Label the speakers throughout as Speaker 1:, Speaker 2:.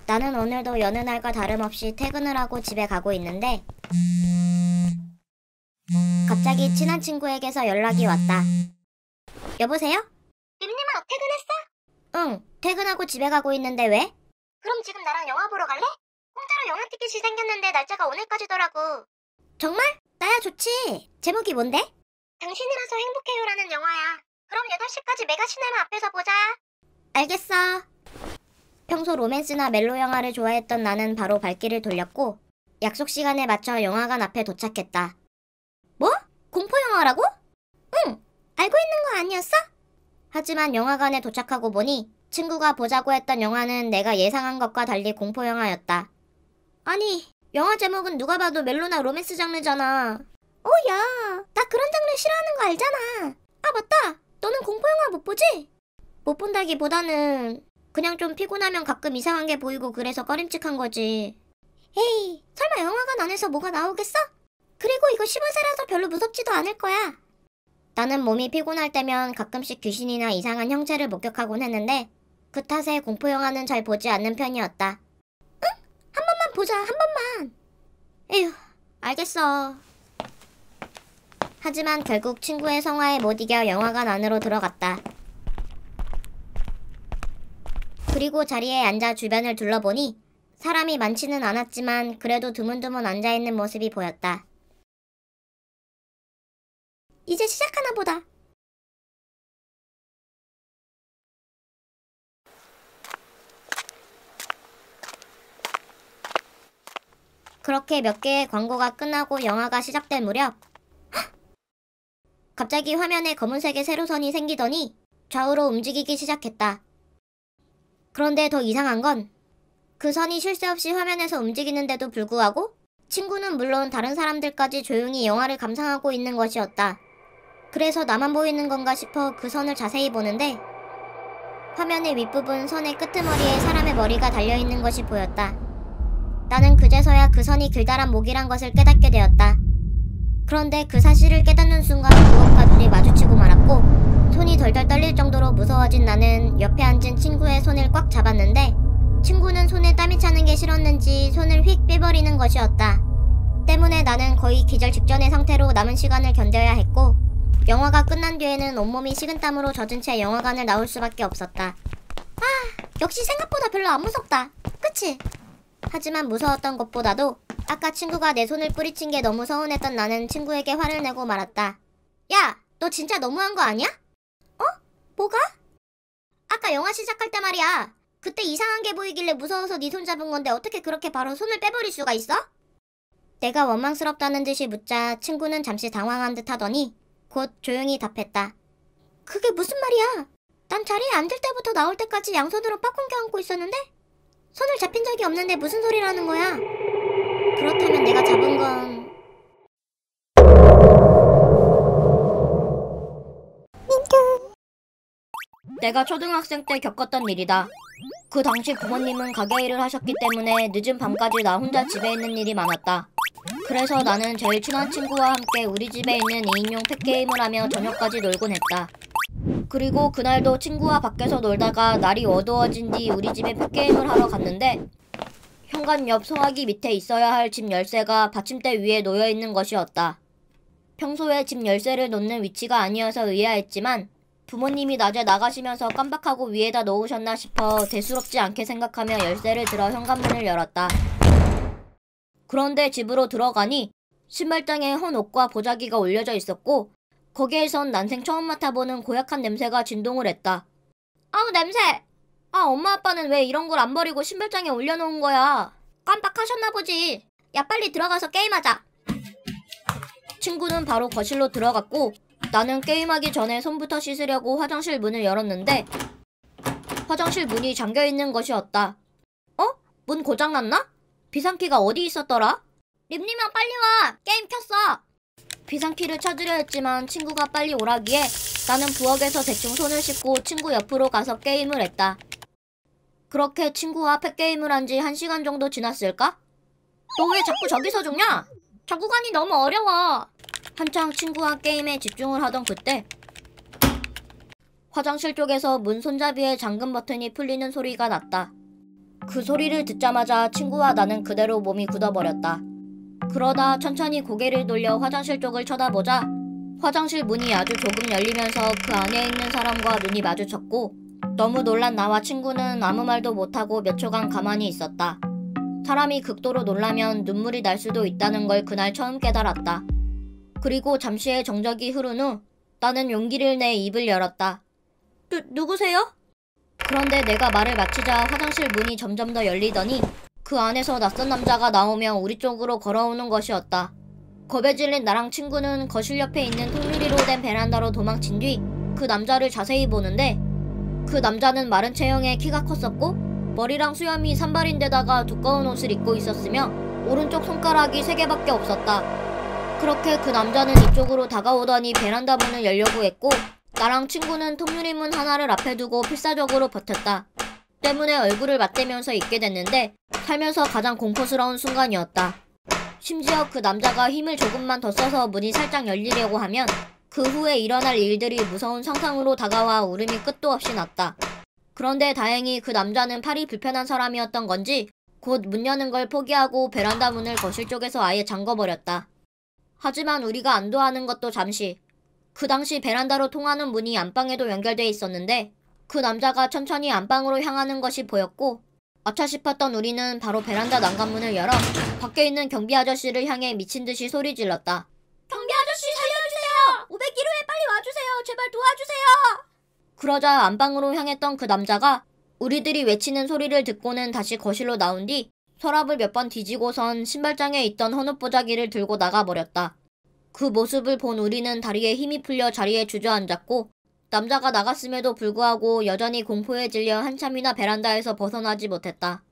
Speaker 1: 나는 오늘도 여느 날과 다름없이 퇴근을 하고 집에 가고 있는데 갑자기 친한 친구에게서 연락이 왔다. 여보세요?
Speaker 2: 림님아, 퇴근했어?
Speaker 1: 응, 퇴근하고 집에 가고 있는데 왜?
Speaker 2: 그럼 지금 나랑 영화 보러 갈래? 공짜로 영화 티켓이 생겼는데 날짜가 오늘까지더라고.
Speaker 1: 정말? 나야 좋지. 제목이 뭔데?
Speaker 2: 당신이라서 행복해요라는 영화야. 그럼 8시까지 메가시네마 앞에서 보자.
Speaker 1: 알겠어. 평소 로맨스나 멜로 영화를 좋아했던 나는 바로 발길을 돌렸고 약속 시간에 맞춰 영화관 앞에 도착했다. 뭐? 공포 영화라고? 응, 알고 있는 거 아니었어? 하지만 영화관에 도착하고 보니 친구가 보자고 했던 영화는 내가 예상한 것과 달리 공포 영화였다. 아니, 영화 제목은 누가 봐도 멜로나 로맨스 장르잖아. 야, 나 그런 장르 싫어하는 거 알잖아. 아, 맞다. 너는 공포 영화 못 보지? 못 본다기보다는 그냥 좀 피곤하면 가끔 이상한 게 보이고 그래서 꺼림칙한 거지. 에이, 설마 영화관 안에서 뭐가 나오겠어? 그리고 이거 15세라서 별로 무섭지도 않을 거야. 나는 몸이 피곤할 때면 가끔씩 귀신이나 이상한 형체를 목격하곤 했는데 그 탓에 공포 영화는 잘 보지 않는 편이었다. 응? 한 번만 보자, 한 번만. 에휴, 알겠어. 하지만 결국 친구의 성화에 못 이겨 영화관 안으로 들어갔다. 그리고 자리에 앉아 주변을 둘러보니 사람이 많지는 않았지만 그래도 드문드문 앉아있는 모습이 보였다. 이제 시작하나 보다. 그렇게 몇 개의 광고가 끝나고 영화가 시작될 무렵 갑자기 화면에 검은색의 세로선이 생기더니 좌우로 움직이기 시작했다. 그런데 더 이상한 건 그 선이 쉴 새 없이 화면에서 움직이는데도 불구하고 친구는 물론 다른 사람들까지 조용히 영화를 감상하고 있는 것이었다. 그래서 나만 보이는 건가 싶어 그 선을 자세히 보는데 화면의 윗부분 선의 끄트머리에 사람의 머리가 달려있는 것이 보였다. 나는 그제서야 그 선이 길다란 목이란 것을 깨닫게 되었다. 그런데 그 사실을 깨닫는 순간 그것과 눈이 마주치고 말았고 손이 덜덜 떨릴 정도로 무서워진 나는 옆에 앉은 친구의 손을 꽉 잡았는데 친구는 손에 땀이 차는 게 싫었는지 손을 휙 빼버리는 것이었다. 때문에 나는 거의 기절 직전의 상태로 남은 시간을 견뎌야 했고 영화가 끝난 뒤에는 온몸이 식은땀으로 젖은 채 영화관을 나올 수밖에 없었다. 역시 생각보다 별로 안 무섭다. 그치? 하지만 무서웠던 것보다도 아까 친구가 내 손을 뿌리친 게 너무 서운했던 나는 친구에게 화를 내고 말았다. 야, 너 진짜 너무한 거 아니야? 뭐가? 아까 영화 시작할 때 말이야. 그때 이상한 게 보이길래 무서워서 네 손 잡은 건데 어떻게 그렇게 바로 손을 빼버릴 수가 있어? 내가 원망스럽다는 듯이 묻자 친구는 잠시 당황한 듯 하더니 곧 조용히 답했다. 그게 무슨 말이야? 난 자리에 앉을 때부터 나올 때까지 양손으로 빡 껴안고 있었는데? 손을 잡힌 적이 없는데 무슨 소리라는 거야? 그렇다면 내가 잡은 건... 내가 초등학생 때 겪었던 일이다. 그 당시 부모님은 가게 일을 하셨기 때문에 늦은 밤까지 나 혼자 집에 있는 일이 많았다. 그래서 나는 제일 친한 친구와 함께 우리 집에 있는 2인용 팩게임을 하며 저녁까지 놀곤 했다. 그리고 그날도 친구와 밖에서 놀다가 날이 어두워진 뒤 우리 집에 팩게임을 하러 갔는데 현관 옆 소화기 밑에 있어야 할 집 열쇠가 받침대 위에 놓여있는 것이었다. 평소에 집 열쇠를 놓는 위치가 아니어서 의아했지만 부모님이 낮에 나가시면서 깜빡하고 위에다 놓으셨나 싶어 대수롭지 않게 생각하며 열쇠를 들어 현관문을 열었다. 그런데 집으로 들어가니 신발장에 헌 옷과 보자기가 올려져 있었고 거기에선 난생 처음 맡아보는 고약한 냄새가 진동을 했다. 아우 냄새! 엄마 아빠는 왜 이런 걸 안 버리고 신발장에 올려놓은 거야? 깜빡하셨나 보지. 야 빨리 들어가서 게임하자. 친구는 바로 거실로 들어갔고 나는 게임하기 전에 손부터 씻으려고 화장실 문을 열었는데 화장실 문이 잠겨있는 것이었다. 문 고장났나? 비상키가 어디 있었더라? 림님아 빨리 와! 게임 켰어! 비상키를 찾으려 했지만 친구가 빨리 오라기에 나는 부엌에서 대충 손을 씻고 친구 옆으로 가서 게임을 했다. 그렇게 친구와 팩게임을 한 지 1시간 정도 지났을까? 너 왜 자꾸 저기서 죽냐? 저 구간이 너무 어려워. 한창 친구와 게임에 집중을 하던 그때 화장실 쪽에서 문 손잡이의 잠금 버튼이 풀리는 소리가 났다. 그 소리를 듣자마자 친구와 나는 그대로 몸이 굳어버렸다. 그러다 천천히 고개를 돌려 화장실 쪽을 쳐다보자 화장실 문이 아주 조금 열리면서 그 안에 있는 사람과 눈이 마주쳤고 너무 놀란 나와 친구는 아무 말도 못하고 몇 초간 가만히 있었다. 사람이 극도로 놀라면 눈물이 날 수도 있다는 걸 그날 처음 깨달았다. 그리고 잠시의 정적이 흐른 후 나는 용기를 내 입을 열었다. 누구세요? 그런데 내가 말을 마치자 화장실 문이 점점 더 열리더니 그 안에서 낯선 남자가 나오며 우리 쪽으로 걸어오는 것이었다. 겁에 질린 나랑 친구는 거실 옆에 있는 통유리로 된 베란다로 도망친 뒤 그 남자를 자세히 보는데 그 남자는 마른 체형에 키가 컸었고 머리랑 수염이 산발인데다가 두꺼운 옷을 입고 있었으며 오른쪽 손가락이 3개밖에 없었다. 그렇게 그 남자는 이쪽으로 다가오더니 베란다 문을 열려고 했고 나랑 친구는 통유리 문 하나를 앞에 두고 필사적으로 버텼다. 때문에 얼굴을 맞대면서 있게 됐는데 살면서 가장 공포스러운 순간이었다. 심지어 그 남자가 힘을 조금만 더 써서 문이 살짝 열리려고 하면 그 후에 일어날 일들이 무서운 상상으로 다가와 울음이 끝도 없이 났다. 그런데 다행히 그 남자는 팔이 불편한 사람이었던 건지 곧 문 여는 걸 포기하고 베란다 문을 거실 쪽에서 아예 잠궈버렸다. 하지만 우리가 안도하는 것도 잠시. 그 당시 베란다로 통하는 문이 안방에도 연결돼 있었는데 그 남자가 천천히 안방으로 향하는 것이 보였고 아차 싶었던 우리는 바로 베란다 난간문을 열어 밖에 있는 경비 아저씨를 향해 미친 듯이 소리 질렀다. 경비 아저씨 살려주세요! 501호에 빨리 와주세요! 제발 도와주세요! 그러자 안방으로 향했던 그 남자가 우리들이 외치는 소리를 듣고는 다시 거실로 나온 뒤 서랍을 몇 번 뒤지고선 신발장에 있던 헌옷보자기를 들고 나가버렸다. 그 모습을 본 우리는 다리에 힘이 풀려 자리에 주저앉았고 남자가 나갔음에도 불구하고 여전히 공포에 질려 한참이나 베란다에서 벗어나지 못했다.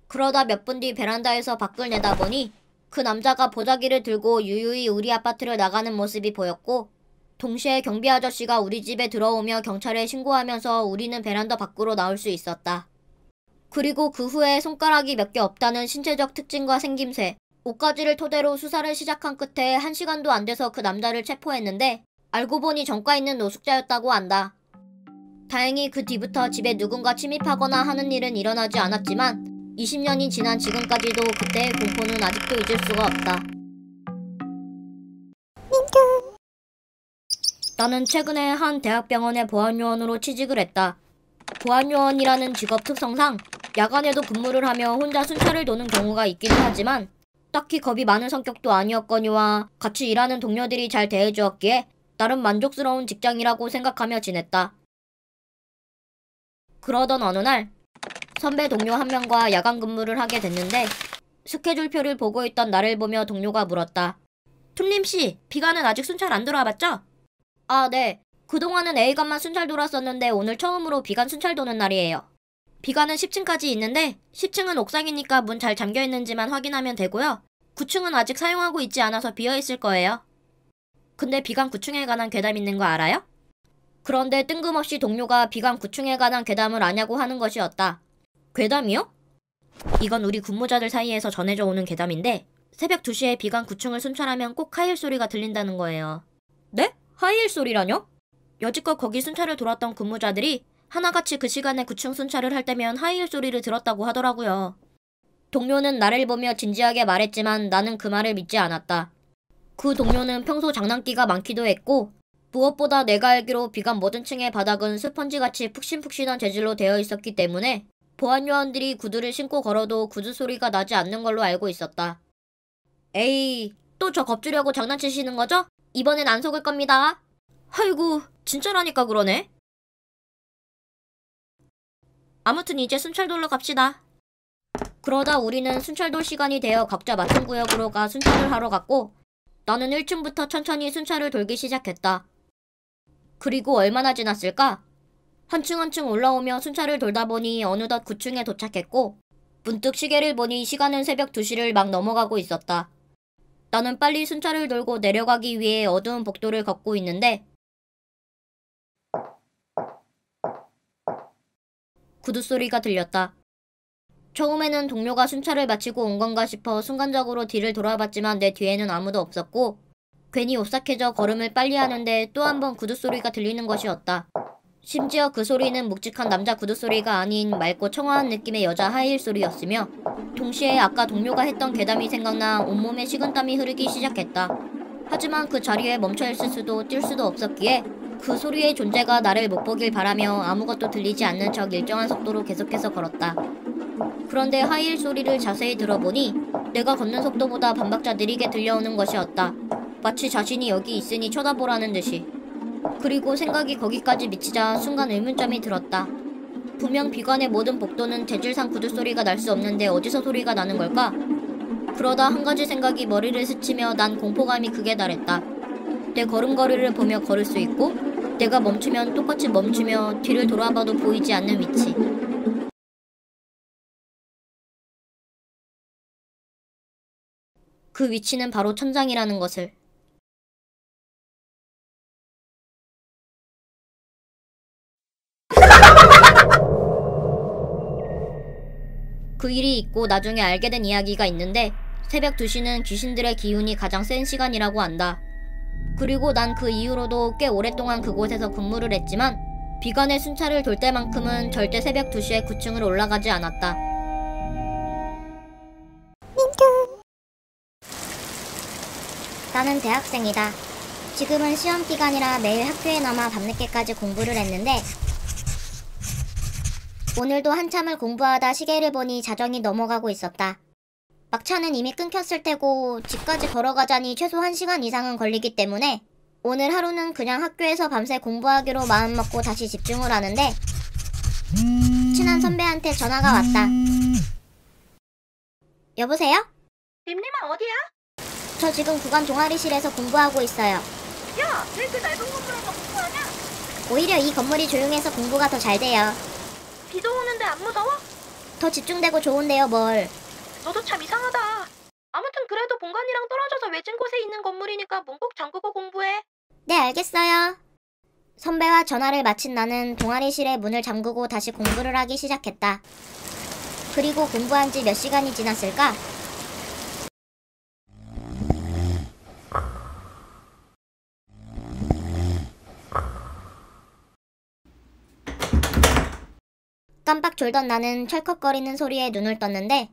Speaker 1: 그러다 몇 분 뒤 베란다에서 밖을 내다보니 그 남자가 보자기를 들고 유유히 우리 아파트를 나가는 모습이 보였고 동시에 경비 아저씨가 우리 집에 들어오며 경찰에 신고하면서 우리는 베란다 밖으로 나올 수 있었다. 그리고 그 후에 손가락이 몇 개 없다는 신체적 특징과 생김새, 옷가지를 토대로 수사를 시작한 끝에 1시간도 안 돼서 그 남자를 체포했는데 알고 보니 전과 있는 노숙자였다고 한다. 다행히 그 뒤부터 집에 누군가 침입하거나 하는 일은 일어나지 않았지만 20년이 지난 지금까지도 그때의 공포는 아직도 잊을 수가 없다. 나는 최근에 한 대학병원의 보안요원으로 취직을 했다. 보안요원이라는 직업 특성상 야간에도 근무를 하며 혼자 순찰을 도는 경우가 있기는 하지만 딱히 겁이 많은 성격도 아니었거니와 같이 일하는 동료들이 잘 대해주었기에 나름 만족스러운 직장이라고 생각하며 지냈다. 그러던 어느 날 선배 동료 한 명과 야간 근무를 하게 됐는데 스케줄표를 보고 있던 나를 보며 동료가 물었다. 툴님씨, 비간은 아직 순찰 안 돌아봤죠? 아, 네. 그동안은 A간만 순찰 돌았었는데 오늘 처음으로 B간 순찰 도는 날이에요. B간은 10층까지 있는데 10층은 옥상이니까 문 잘 잠겨있는지만 확인하면 되고요. 9층은 아직 사용하고 있지 않아서 비어있을 거예요. 근데 B간 9층에 관한 괴담 있는 거 알아요? 그런데 뜬금없이 동료가 B간 9층에 관한 괴담을 아냐고 하는 것이었다. 괴담이요? 이건 우리 근무자들 사이에서 전해져 오는 괴담인데 새벽 2시에 B간 9층을 순찰하면 꼭 하이힐 소리가 들린다는 거예요. 네? 하이힐 소리라뇨? 여지껏 거기 순찰을 돌았던 근무자들이 하나같이 그 시간에 9층 순찰을 할 때면 하이힐 소리를 들었다고 하더라고요. 동료는 나를 보며 진지하게 말했지만 나는 그 말을 믿지 않았다. 그 동료는 평소 장난기가 많기도 했고 무엇보다 내가 알기로 B간 모든 층의 바닥은 스펀지같이 푹신푹신한 재질로 되어 있었기 때문에 보안요원들이 구두를 신고 걸어도 구두 소리가 나지 않는 걸로 알고 있었다. 에이, 또 저 겁주려고 장난치시는 거죠? 이번엔 안 속을 겁니다. 아이고, 진짜라니까 그러네. 아무튼 이제 순찰돌러 갑시다. 그러다 우리는 순찰돌 시간이 되어 각자 맡은 구역으로 가 순찰을 하러 갔고 나는 1층부터 천천히 순찰을 돌기 시작했다. 그리고 얼마나 지났을까? 한 층 한 층 올라오며 순찰을 돌다 보니 어느덧 9층에 도착했고 문득 시계를 보니 시간은 새벽 2시를 막 넘어가고 있었다. 나는 빨리 순찰을 돌고 내려가기 위해 어두운 복도를 걷고 있는데 구두 소리가 들렸다. 처음에는 동료가 순찰을 마치고 온 건가 싶어 순간적으로 뒤를 돌아봤지만 내 뒤에는 아무도 없었고 괜히 오싹해져 걸음을 빨리 하는데 또 한 번 구두 소리가 들리는 것이었다. 심지어 그 소리는 묵직한 남자 구두 소리가 아닌 맑고 청아한 느낌의 여자 하이힐 소리였으며 동시에 아까 동료가 했던 괴담이 생각나 온몸에 식은땀이 흐르기 시작했다. 하지만 그 자리에 멈춰있을 수도 뛸 수도 없었기에 그 소리의 존재가 나를 못 보길 바라며 아무것도 들리지 않는 척 일정한 속도로 계속해서 걸었다. 그런데 하이힐 소리를 자세히 들어보니 내가 걷는 속도보다 반박자 느리게 들려오는 것이었다. 마치 자신이 여기 있으니 쳐다보라는 듯이. 그리고 생각이 거기까지 미치자 순간 의문점이 들었다. 분명 비관의 모든 복도는 재질상 구두 소리가 날 수 없는데 어디서 소리가 나는 걸까? 그러다 한 가지 생각이 머리를 스치며 난 공포감이 극에 달했다. 내 걸음걸이를 보며 걸을 수 있고 내가 멈추면 똑같이 멈추며 뒤를 돌아봐도 보이지 않는 위치. 그 위치는 바로 천장이라는 것을. 그 일이 있고 나중에 알게 된 이야기가 있는데 새벽 2시는 귀신들의 기운이 가장 센 시간이라고 한다. 그리고 난 그 이후로도 꽤 오랫동안 그곳에서 근무를 했지만 비관의 순찰을 돌 때만큼은 절대 새벽 2시에 9층을 올라가지 않았다. 나는 대학생이다. 지금은 시험 기간이라 매일 학교에 남아 밤늦게까지 공부를 했는데 오늘도 한참을 공부하다 시계를 보니 자정이 넘어가고 있었다. 막차는 이미 끊겼을 테고 집까지 걸어가자니 최소 1시간 이상은 걸리기 때문에 오늘 하루는 그냥 학교에서 밤새 공부하기로 마음먹고 다시 집중을 하는데 친한 선배한테 전화가 왔다. 여보세요?
Speaker 2: 림림아 어디야?
Speaker 1: 저 지금 구간 동아리실에서 공부하고 있어요.
Speaker 2: 야, 왜 그 낡은 건물에서 공부하냐?
Speaker 1: 오히려 이 건물이 조용해서 공부가 더 잘 돼요.
Speaker 2: 비도 오는데 안 무서워?
Speaker 1: 더 집중되고 좋은데요 뭘.
Speaker 2: 너도 참 이상하다. 아무튼 그래도 본관이랑 떨어져서 외진 곳에 있는 건물이니까 문 꼭 잠그고 공부해.
Speaker 1: 네 알겠어요. 선배와 전화를 마친 나는 동아리실의 문을 잠그고 다시 공부를 하기 시작했다. 그리고 공부한 지 몇 시간이 지났을까? 깜빡 졸던 나는 철컥거리는 소리에 눈을 떴는데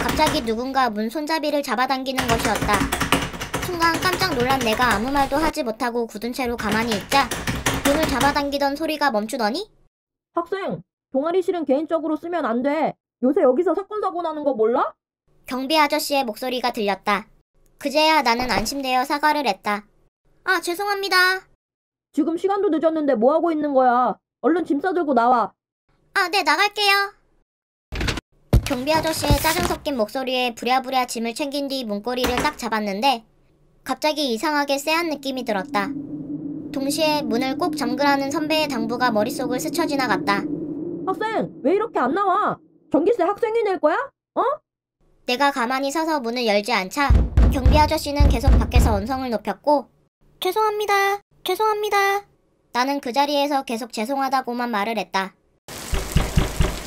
Speaker 1: 갑자기 누군가 문 손잡이를 잡아당기는 것이었다. 순간 깜짝 놀란 내가 아무 말도 하지 못하고 굳은 채로 가만히 있자 문을 잡아당기던 소리가 멈추더니
Speaker 3: 학생, 동아리실은 개인적으로 쓰면 안 돼. 요새 여기서 사건 사고 나는 거 몰라?
Speaker 1: 경비 아저씨의 목소리가 들렸다. 그제야 나는 안심되어 사과를 했다. 아, 죄송합니다.
Speaker 3: 지금 시간도 늦었는데 뭐 하고 있는 거야? 얼른 짐 싸들고 나와.
Speaker 1: 아, 네, 나갈게요. 경비 아저씨의 짜증 섞인 목소리에 부랴부랴 짐을 챙긴 뒤 문고리를 딱 잡았는데 갑자기 이상하게 쎄한 느낌이 들었다. 동시에 문을 꼭 잠그라는 선배의 당부가 머릿속을 스쳐 지나갔다.
Speaker 3: 학생, 왜 이렇게 안 나와? 전기세 학생이 낼 거야? 어?
Speaker 1: 내가 가만히 서서 문을 열지 않자 경비 아저씨는 계속 밖에서 언성을 높였고 죄송합니다. 죄송합니다. 나는 그 자리에서 계속 죄송하다고만 말을 했다.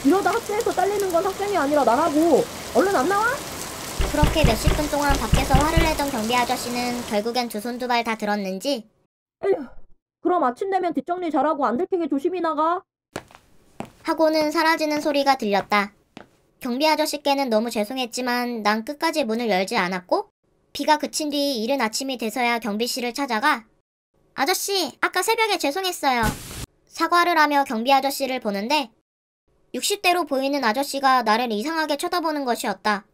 Speaker 3: 이러다 학교에서 잘리는 건 학생이 아니라 나라고. 얼른 안 나와?
Speaker 1: 그렇게 몇십 분 동안 밖에서 화를 내던 경비 아저씨는 결국엔 두 손 두 발 다 들었는지
Speaker 3: 에휴, 그럼 아침 되면 뒷정리 잘하고 안 들키게 조심히 나가.
Speaker 1: 하고는 사라지는 소리가 들렸다. 경비 아저씨께는 너무 죄송했지만 난 끝까지 문을 열지 않았고 비가 그친 뒤 이른 아침이 돼서야 경비실을 찾아가 아저씨, 아까 새벽에 죄송했어요. 사과를 하며 경비 아저씨를 보는데 60대로 보이는 아저씨가 나를 이상하게 쳐다보는 것이었다.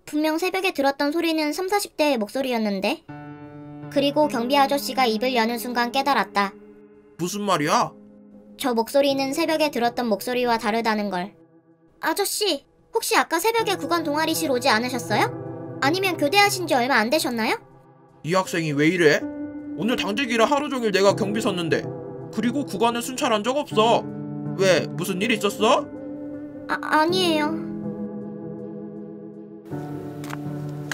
Speaker 1: 분명 새벽에 들었던 소리는 30, 40대의 목소리였는데 그리고 경비 아저씨가 입을 여는 순간 깨달았다.
Speaker 4: 무슨 말이야?
Speaker 1: 저 목소리는 새벽에 들었던 목소리와 다르다는 걸. 아저씨, 혹시 아까 새벽에 구간 동아리실 오지 않으셨어요? 아니면 교대하신 지 얼마 안 되셨나요?
Speaker 4: 이 학생이 왜 이래? 오늘 당직이라 하루 종일 내가 경비 섰는데 그리고 구간을 순찰한 적 없어. 왜? 무슨 일 있었어?
Speaker 1: 아니에요.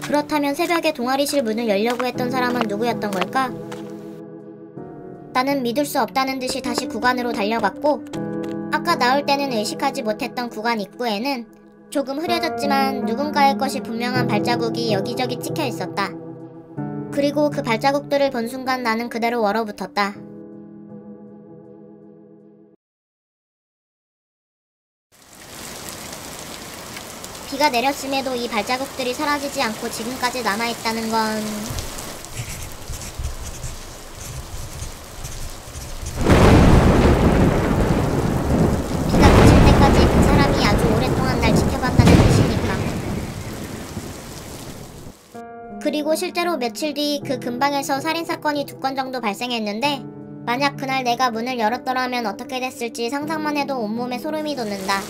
Speaker 1: 그렇다면 새벽에 동아리실 문을 열려고 했던 사람은 누구였던 걸까? 나는 믿을 수 없다는 듯이 다시 구간으로 달려갔고 아까 나올 때는 의식하지 못했던 구간 입구에는 조금 흐려졌지만 누군가의 것이 분명한 발자국이 여기저기 찍혀 있었다. 그리고 그 발자국들을 본 순간 나는 그대로 얼어붙었다. 비가 내렸음에도 이 발자국들이 사라지지 않고 지금까지 남아있다는 건 비가 그칠 때까지 그 사람이 아주 오랫동안 날 지켜봤다는 뜻이니까. 그리고 실제로 며칠 뒤 그 근방에서 살인사건이 2건 정도 발생했는데 만약 그날 내가 문을 열었더라면 어떻게 됐을지 상상만 해도 온몸에 소름이 돋는다.